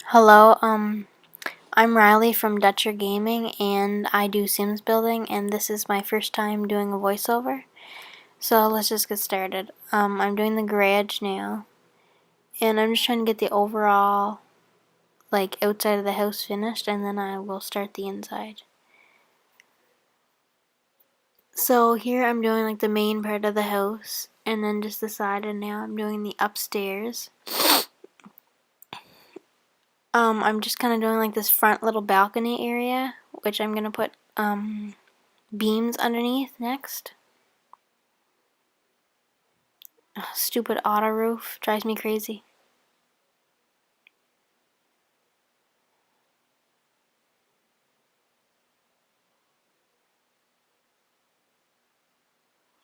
Hello, I'm Riley from Dutcher Gaming, and I do Sims building, and this is my first time doing a voiceover. So let's just get started. I'm doing the garage now, and I'm just trying to get the overall, outside of the house finished, and then I will start the inside. So here I'm doing the main part of the house, and then just the side, and now I'm doing the upstairs. I'm just kind of doing this front little balcony area, which I'm gonna put beams underneath next. Ugh, stupid auto roof drives me crazy.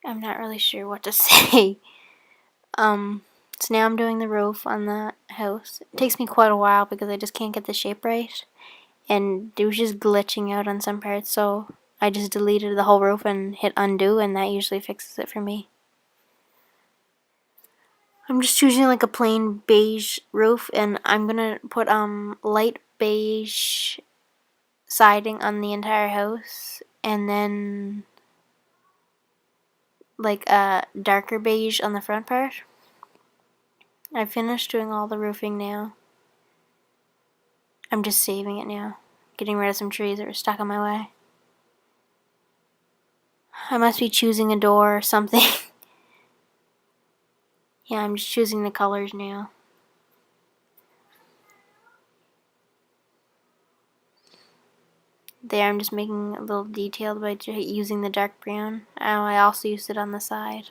I'm not really sure what to say. So now I'm doing the roof on the house. It takes me quite a while because I just can't get the shape right, and it was just glitching out on some parts, so I just deleted the whole roof and hit undo, and that usually fixes it for me. I'm just choosing a plain beige roof, and I'm gonna put light beige siding on the entire house, and then a darker beige on the front part. I've finished doing all the roofing now. I'm just saving it now, getting rid of some trees that were stuck in my way. I must be choosing a door or something. Yeah, I'm just choosing the colors now. There, I'm just making a little detailed by using the dark brown. Oh, I also used it on the side.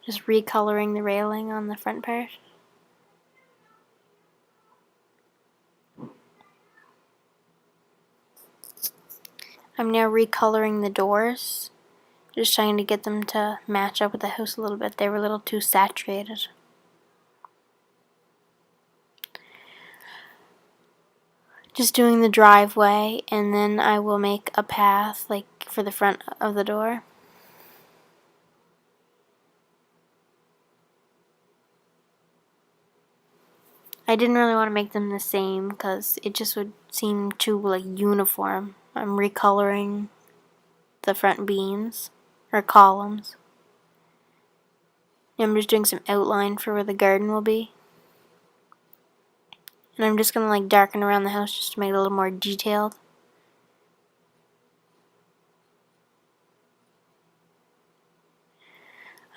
Just recoloring the railing on the front part. I'm now recoloring the doors. Just trying to get them to match up with the house a little bit. They were a little too saturated. Just doing the driveway, and then I will make a path for the front of the door. I didn't really want to make them the same because it just would seem too uniform. I'm recoloring the front beams or columns. I'm just doing some outline for where the garden will be. And I'm just gonna darken around the house just to make it a little more detailed.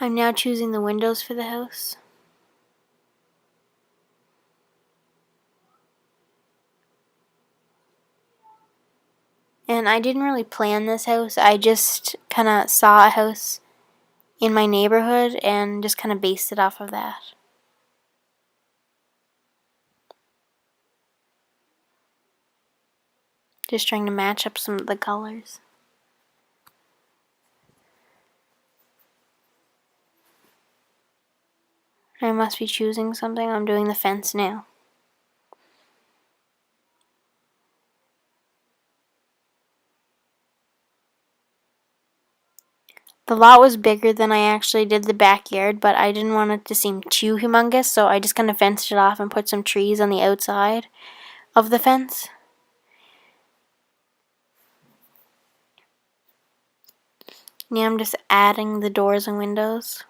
I'm now choosing the windows for the house. And I didn't really plan this house. I just kind of saw a house in my neighborhood and just kind of based it off of that. Just trying to match up some of the colors. I must be choosing something. I'm doing the fence now. The lot was bigger than I actually did the backyard, but I didn't want it to seem too humongous, so I just kind of fenced it off and put some trees on the outside of the fence. Now I'm just adding the doors and windows.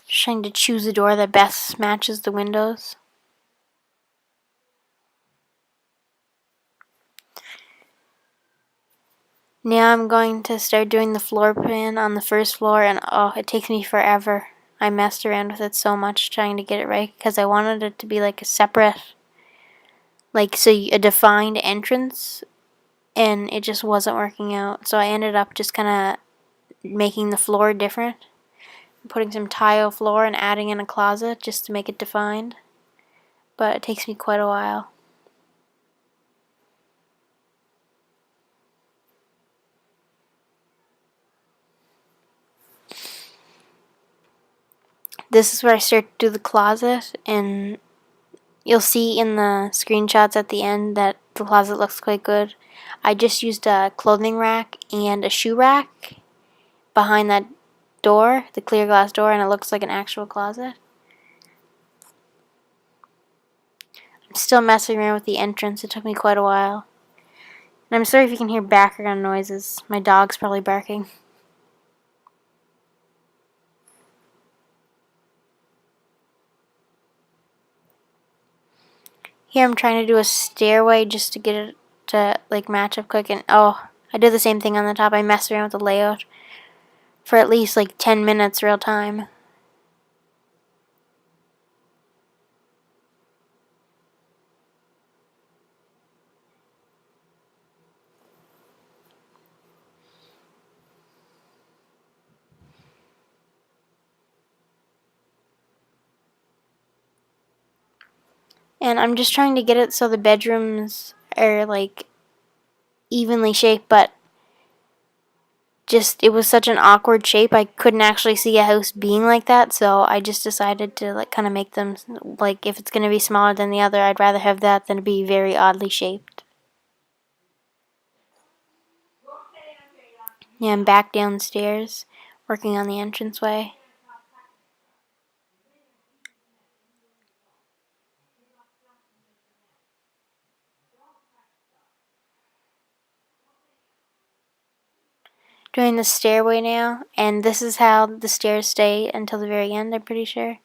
Just trying to choose a door that best matches the windows. Now I'm going to start doing the floor plan on the first floor, and oh, it takes me forever. I messed around with it so much trying to get it right because I wanted it to be a separate, a defined entrance, and it just wasn't working out. So I ended up just kind of making the floor different, putting some tile floor and adding in a closet just to make it defined. But it takes me quite a while. This is where I start to do the closet, and You'll see in the screenshots at the end that the closet looks quite good. I just used a clothing rack and a shoe rack behind that door, the clear glass door, and it looks like an actual closet. I'm still messing around with the entrance. It took me quite a while. And I'm sorry if you can hear background noises. My dog's probably barking. Here I'm trying to do a stairway just to get it to like match up quick, and oh, I did the same thing on the top. I messed around with the layout for at least like 10 minutes real time. And I'm just trying to get it so the bedrooms are like evenly shaped, but just it was such an awkward shape. I couldn't actually see a house being like that, so I just decided to like kind of make them like if it's going to be smaller than the other, I'd rather have that than be very oddly shaped. Yeah, I'm back downstairs working on the entranceway. Doing the stairway now, and this is how the stairs stay until the very end, I'm pretty sure.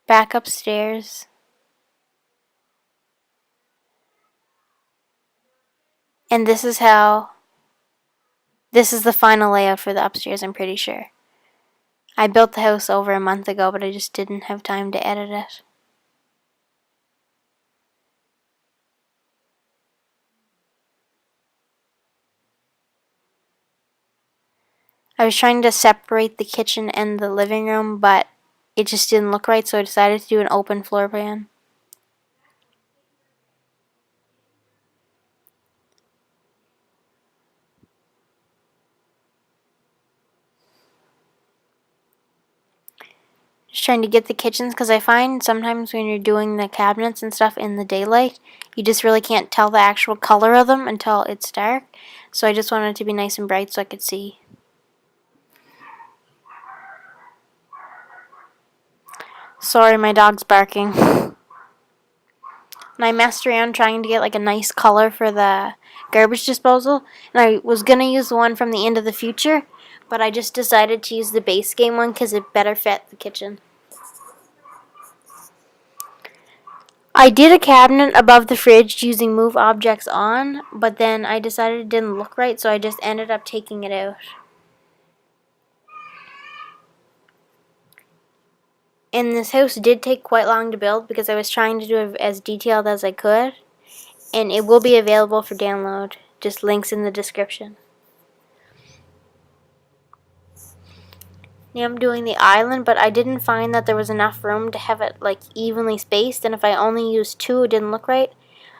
Back upstairs. And this is the final layout for the upstairs, I'm pretty sure. I built the house over a month ago, but I just didn't have time to edit it. I was trying to separate the kitchen and the living room, but it just didn't look right, so I decided to do an open floor plan. Just trying to get the kitchens, because I find sometimes when you're doing the cabinets and stuff in the daylight, you just really can't tell the actual color of them until it's dark. So I just wanted it to be nice and bright so I could see. Sorry, my dog's barking. And I messed around trying to get like a nice color for the garbage disposal. And I was going to use the one from the End of the Future, but I just decided to use the base game one because it better fit the kitchen. I did a cabinet above the fridge using move objects on, but then I decided it didn't look right, so I just ended up taking it out. And this house did take quite long to build because I was trying to do it as detailed as I could, and it will be available for download. Just links in the description. Now I'm doing the island, but I didn't find that there was enough room to have it like evenly spaced, and if I only used two, it didn't look right.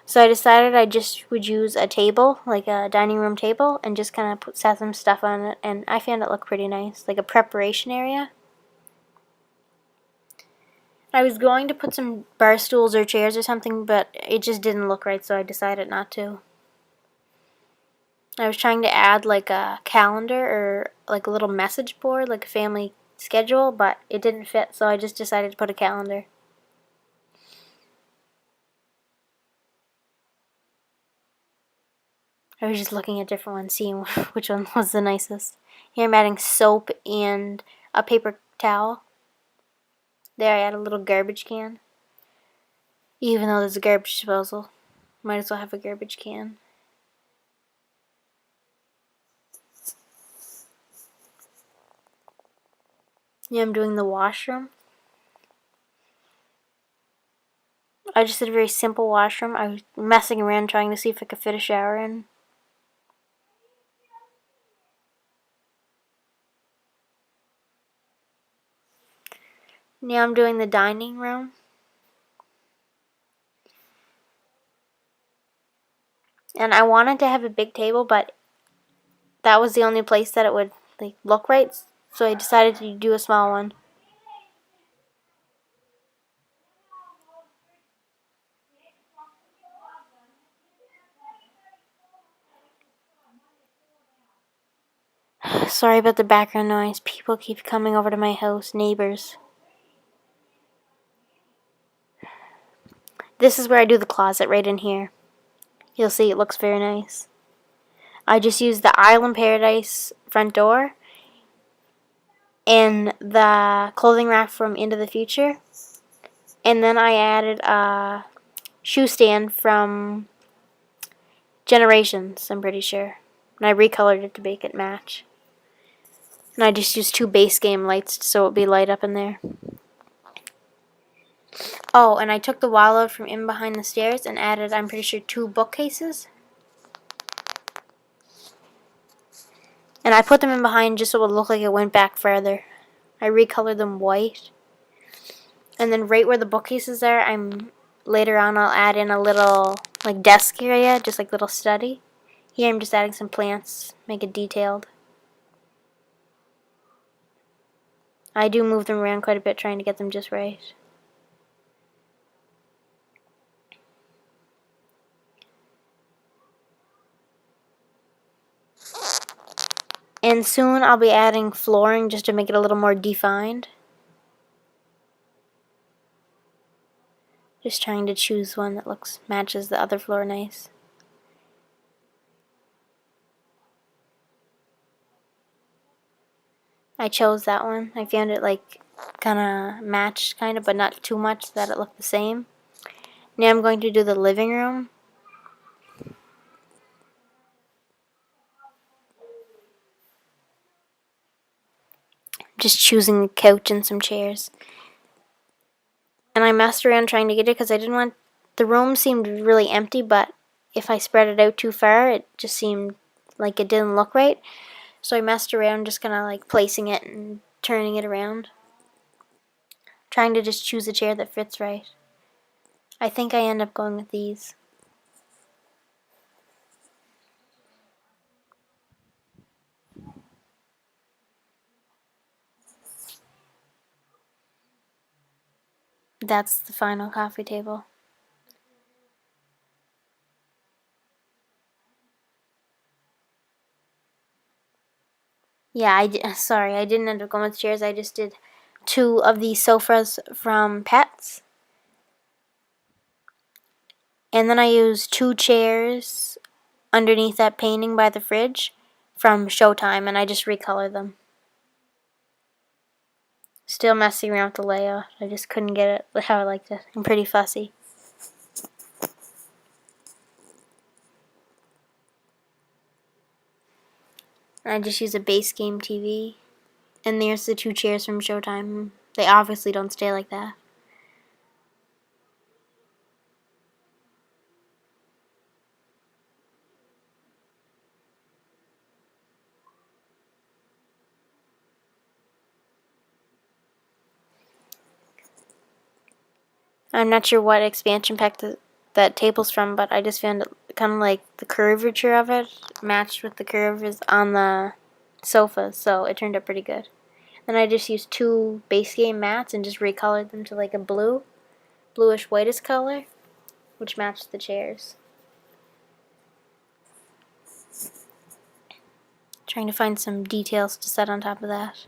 So I decided I just would use a table, like a dining room table, and just kind of set some stuff on it, and I found it looked pretty nice, like a preparation area. I was going to put some bar stools or chairs or something, but it just didn't look right, so I decided not to. I was trying to add like a calendar or like a little message board, like a family schedule, but it didn't fit, so I just decided to put a calendar. I was just looking at different ones, seeing which one was the nicest. Here I'm adding soap and a paper towel. There I add a little garbage can. Even though there's a garbage disposal, might as well have a garbage can. Yeah, I'm doing the washroom. I just did a very simple washroom. I was messing around trying to see if I could fit a shower in. Now I'm doing the dining room. And I wanted to have a big table, but that was the only place that it would like look right. So I decided to do a small one. Sorry about the background noise. People keep coming over to my house. Neighbors. This is where I do the closet, right in here. You'll see it looks very nice. I just used the Island Paradise front door and the clothing rack from Into the Future. And then I added a shoe stand from Generations, I'm pretty sure. And I recolored it to make it match. And I just used 2 base game lights so it would be light up in there. Oh, and I took the wall out from in behind the stairs and added, I'm pretty sure, 2 bookcases. And I put them in behind just so it would look like it went back further. I recolored them white. And then right where the bookcases are, later on I'll add in a little like desk area, just like little study. Here I'm just adding some plants, make it detailed. I do move them around quite a bit trying to get them just right. And soon I'll be adding flooring just to make it a little more defined. Just trying to choose one that matches the other floor nice. I chose that one. I found it like kind of matched but not too much that it looked the same. Now I'm going to do the living room. Just choosing a couch and some chairs. And I messed around trying to get it because I didn't want... The room seemed really empty, but if I spread it out too far, it just seemed like it didn't look right. So I messed around just kind of like placing it and turning it around. Trying to just choose a chair that fits right. I think I end up going with these. That's the final coffee table. Yeah, I didn't end up going with chairs. I just did 2 of these sofas from Pets. And then I used 2 chairs underneath that painting by the fridge from Showtime, and I just recolored them. Still messing around with the layout. I just couldn't get it how I liked it. I'm pretty fussy. And I just use a base game TV. And there's the 2 chairs from Showtime. They obviously don't stay like that. I'm not sure what expansion pack that table's from, but I just found it kind of like the curvature of it matched with the curves on the sofa, so it turned out pretty good. Then I just used 2 base game mats and just recolored them to like a bluish whitish color, which matched the chairs. Trying to find some details to set on top of that.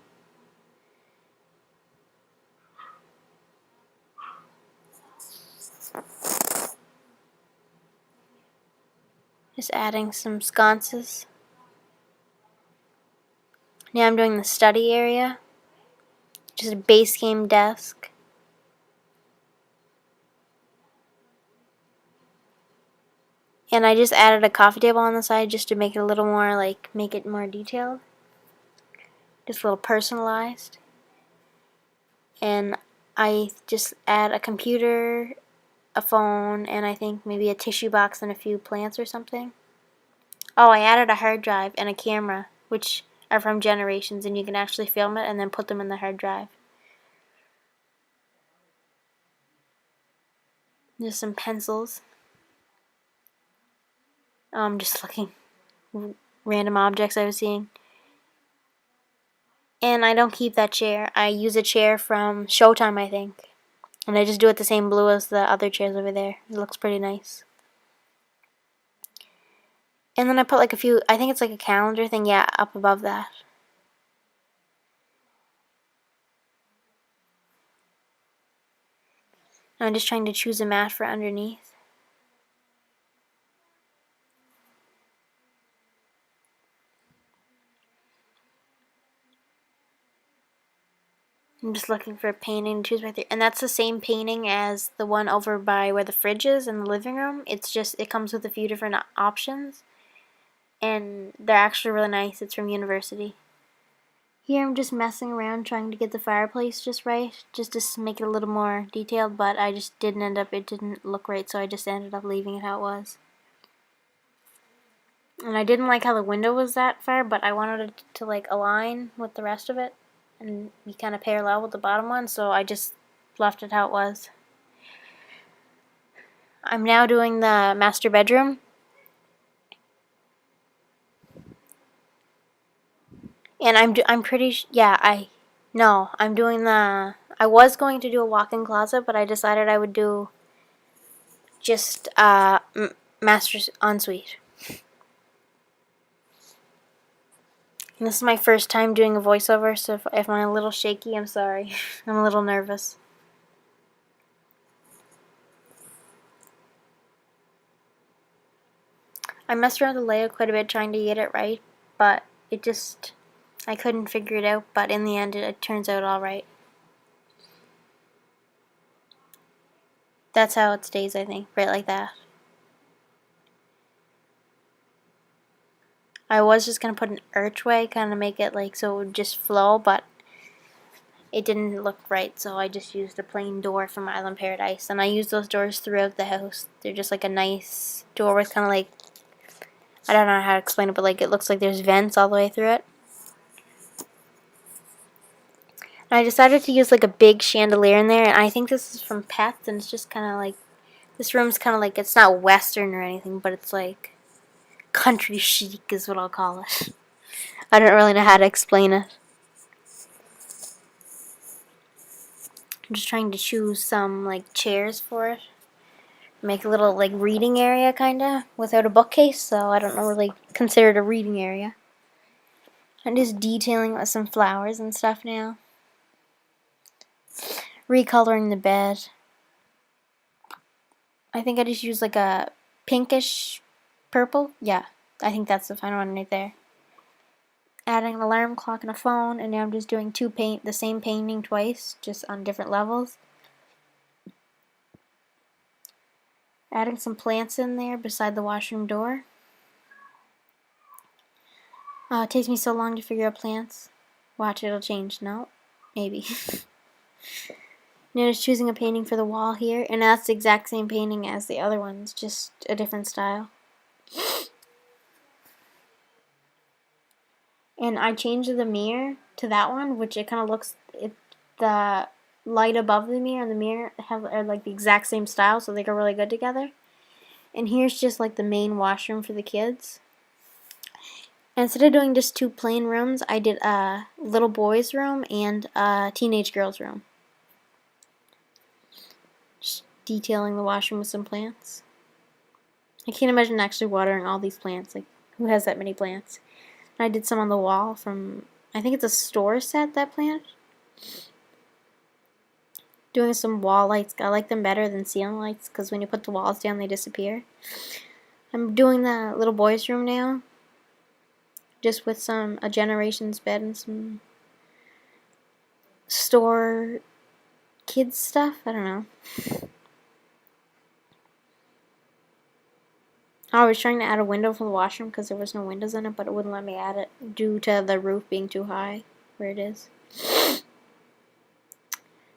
Just adding some sconces. Now I'm doing the study area. Just a base game desk. And I just added a coffee table on the side just to make it a little more, make it more detailed. Just a little personalized. And I just add a computer, a phone, and I think maybe a tissue box and a few plants or something. Oh, I added a hard drive and a camera, which are from Generations, and you can actually film it and then put them in the hard drive. Just some pencils. Just looking random objects I was seeing. And I don't keep that chair. I use a chair from Showtime, I think. And I just do it the same blue as the other chairs over there. It looks pretty nice. And then I put like a few, I think it's like a calendar thing, yeah, up above that. I'm just trying to choose a mat for underneath. I'm just looking for a painting to choose right there. And that's the same painting as the one over by where the fridge is in the living room. It's just, it comes with a few different options. And they're actually really nice. It's from university. Here I'm just messing around trying to get the fireplace just right. Just to make it a little more detailed. But I just didn't end up, it didn't look right. So I just ended up leaving it how it was. And I didn't like how the window was that far. But I wanted it to like align with the rest of it. And be kind of parallel with the bottom one, so I just left it how it was. I'm now doing the master bedroom. And I'm pretty I'm doing the, I was going to do a walk-in closet, but I decided I would do just master's ensuite. And this is my first time doing a voiceover, so if I'm a little shaky, I'm sorry. I'm a little nervous. I messed around with the layout quite a bit trying to get it right, but it just, I couldn't figure it out, but in the end it turns out alright. That's how it stays, I think, right like that. I was just going to put an archway, kind of make it like so it would just flow, but it didn't look right, so I just used a plain door from Island Paradise. And I use those doors throughout the house. They're just like a nice door with kind of like, I don't know how to explain it, but like it looks like there's vents all the way through it. And I decided to use like a big chandelier in there, and I think this is from Pets, and it's just kind of like, this room's kind of like, it's not Western or anything, but it's like country chic is what I'll call it. I don't really know how to explain it. I'm just trying to choose some like chairs for it. Make a little like reading area kinda without a bookcase, so I don't know really consider it a reading area. I'm just detailing with some flowers and stuff now. Recoloring the bed. I think I just used like a pinkish purple. Yeah, I think that's the final one right there. Adding an alarm clock and a phone, and now I'm just doing the same painting twice, just on different levels. Adding some plants in there beside the washroom door. It takes me so long to figure out plants. Watch, it'll change. No? Maybe. Now just choosing a painting for the wall here, and that's the exact same painting as the other ones, just a different style. And I changed the mirror to that one, which it kind of looks, the light above the mirror and the mirror are like the exact same style, so they go really good together. And here's just like the main washroom for the kids. And instead of doing just two plain rooms, I did a little boy's room and a teenage girl's room. Just detailing the washroom with some plants. I can't imagine actually watering all these plants. Like, who has that many plants? And I did some on the wall from, I think it's a store set, that plant. Doing some wall lights. I like them better than ceiling lights because when you put the walls down, they disappear. I'm doing the little boy's room now. Just with a generations bed and some store kids stuff. I don't know. I was trying to add a window for the washroom because there was no windows in it, but it wouldn't let me add it due to the roof being too high where it is.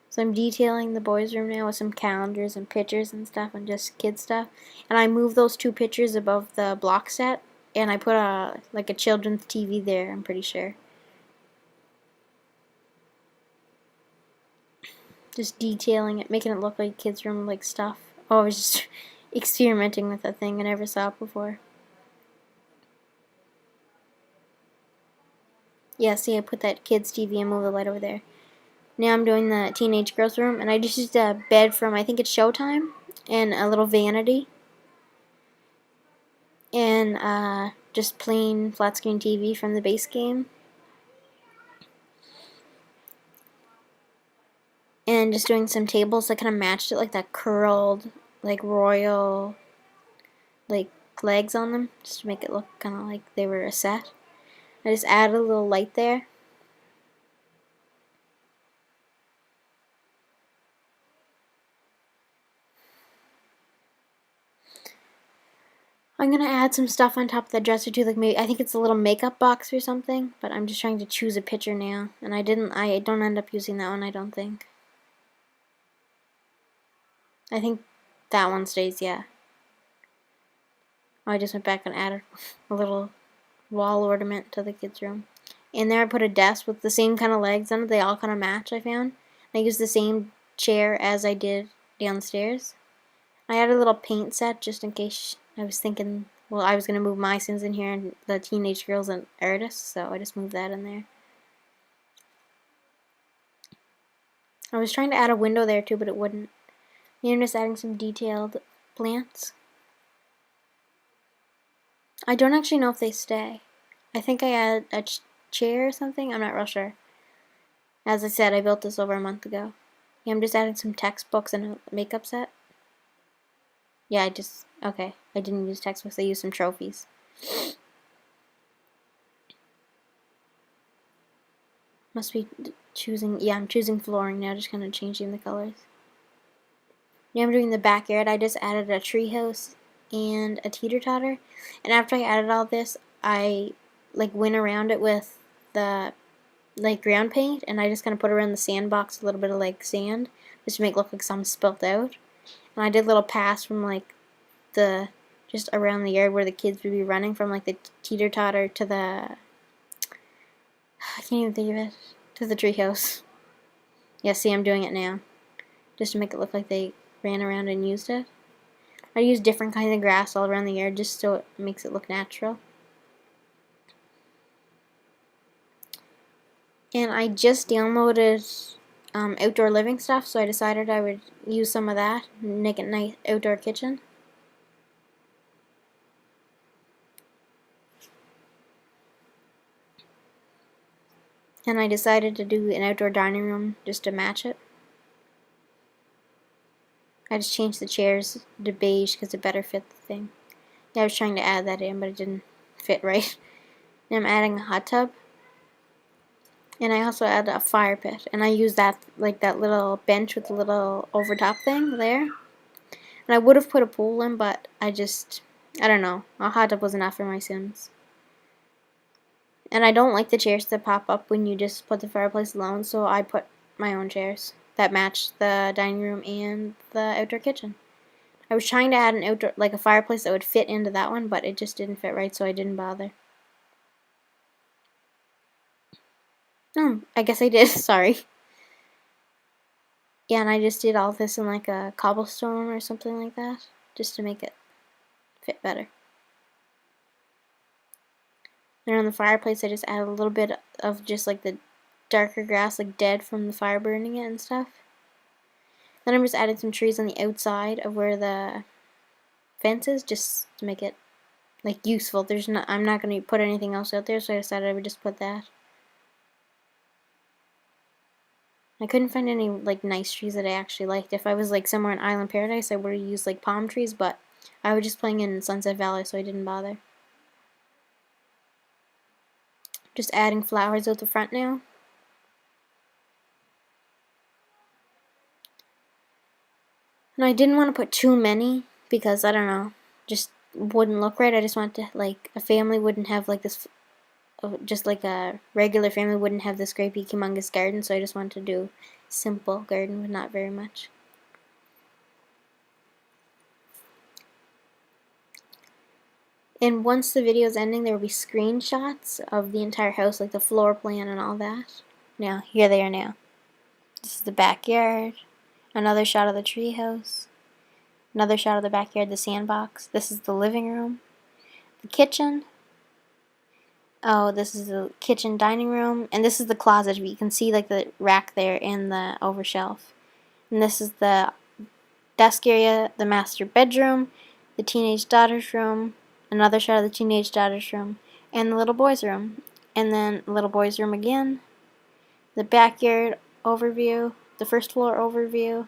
So I'm detailing the boys' room now with some calendars and pictures and stuff and just kid stuff. And I moved those two pictures above the block set, and I put like a children's TV there, I'm pretty sure. Just detailing it, making it look like kids' room like stuff. Oh, I was just experimenting with that thing I never saw it before. Yeah, see, I put that kids' TV and moved the light over there. Now I'm doing the teenage girls' room, and I just used a bed from, I think it's Showtime, and a little vanity, and just plain flat screen TV from the base game. and just doing some tables that kind of matched it, like that curled, like royal, like legs on them, just to make it look kind of like they were a set. I just added a little light there. I'm gonna add some stuff on top of the dresser too, like maybe I think it's a little makeup box or something, but I'm just trying to choose a picture now, and I don't end up using that one, I don't think. I think that one stays, yeah. Oh, I just went back and added a little wall ornament to the kids' room. In there I put a desk with the same kind of legs on it, they all kind of match, I found. I used the same chair as I did downstairs. I had a little paint set just in case. I was thinking, well, I was going to move my Sims in here and the teenage girls and artists, so I just moved that in there. I was trying to add a window there too, but it wouldn't. I'm just adding some detailed plants. I don't actually know if they stay. I think I added a chair or something. I'm not real sure. As I said, I built this over a month ago. Yeah, I'm just adding some textbooks and a makeup set. Yeah, okay. I didn't use textbooks, I used some trophies. Must be choosing, yeah, I'm choosing flooring now, just kind of changing the colors. Now I'm doing the backyard. I just added a treehouse and a teeter-totter. And after I added all this, I like went around it with the like ground paint, and I just kind of put around the sandbox a little bit of like sand, just to make it look like something spilt out. And I did a little pass from like the just around the yard where the kids would be running from like the teeter-totter to the I can't even think of it, to the treehouse. Yeah, see, I'm doing it now, just to make it look like they ran around and used it. I use different kinds of grass all around the yard just so it makes it look natural. And I just downloaded outdoor living stuff, so I decided I would use some of that and make a nice outdoor kitchen. And I decided to do an outdoor dining room just to match it. I just changed the chairs to beige because it better fit the thing. Yeah, I was trying to add that in, but it didn't fit right. Now I'm adding a hot tub. And I also added a fire pit. And I use that, like that little bench with the little overtop thing there. And I would have put a pool in, but I don't know. A hot tub was enough for my Sims. And I don't like the chairs that pop up when you just put the fireplace alone, so I put my own chairs that match the dining room and the outdoor kitchen. I was trying to add an outdoor, like a fireplace that would fit into that one, but it just didn't fit right, so I didn't bother. Oh, I guess I did, sorry. Yeah, and I just did all this in like a cobblestone or something like that, just to make it fit better. And on the fireplace, I just added a little bit of just like the darker grass, like dead from the fire burning it and stuff. Then I'm just adding some trees on the outside of where the fence is, just to make it like useful. I'm not going to put anything else out there, so I decided I would just put that. I couldn't find any like nice trees that I actually liked. If I was like somewhere in Island Paradise, I would have used like palm trees, but I was just playing in Sunset Valley, so I didn't bother. Just adding flowers out the front now. And I didn't want to put too many because, I don't know, just wouldn't look right. I just wanted to, like, a family wouldn't have like this, just like a regular family wouldn't have this great big humongous garden, so I just wanted to do simple garden with not very much. And once the video is ending, there will be screenshots of the entire house, like the floor plan and all that. Now, here they are now. This is the backyard. Another shot of the treehouse. Another shot of the backyard, the sandbox. This is the living room. The kitchen. Oh, this is the kitchen dining room. And this is the closet. You can see like the rack there and the over shelf. And this is the desk area, the master bedroom, the teenage daughter's room, another shot of the teenage daughter's room, and the little boy's room. And then the little boy's room again. The backyard overview, the first floor overview.